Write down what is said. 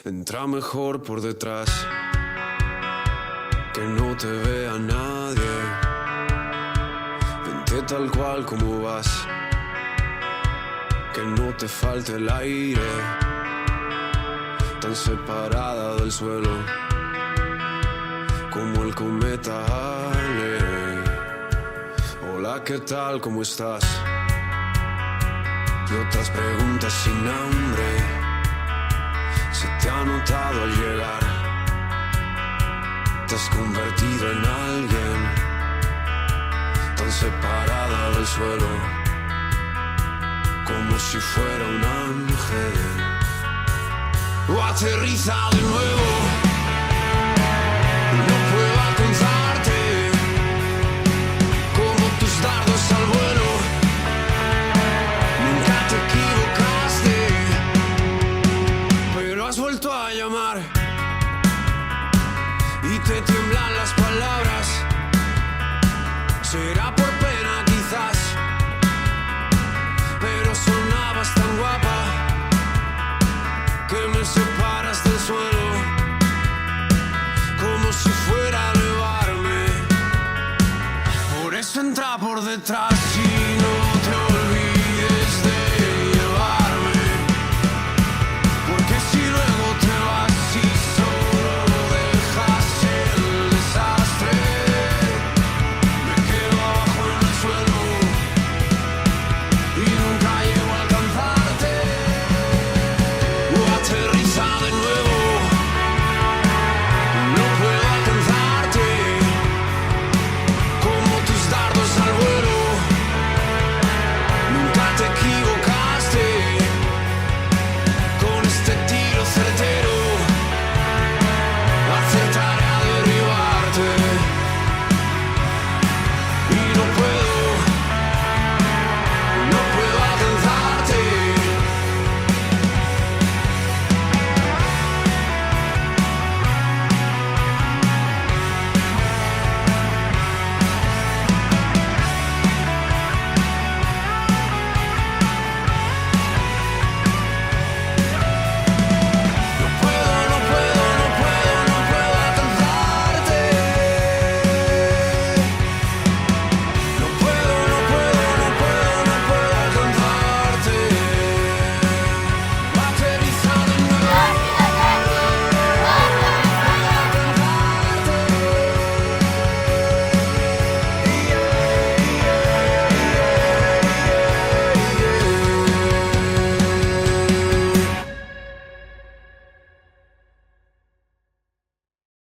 Entra mejor por detrás, que no te vea nadie. Vente tal cual como vas, que no te falte el aire. Tan separada del suelo como el cometa Halley. Hola, ¿qué tal? ¿Cómo estás? Y otras preguntas sin hambre. Se te ha notado al llegar. Te has convertido en alguien tan separada del suelo como si fuera un ángel. O aterriza de nuevo. No puedo alcanzarte como tus dardos al vuelo. Nunca te equivocaste, pero has vuelto a llamar y te tiemblan las palabras. Será por pena quizás, pero sonabas tan guapa que me separas del suelo como si fuera a elevarme. Por eso entra por detrás.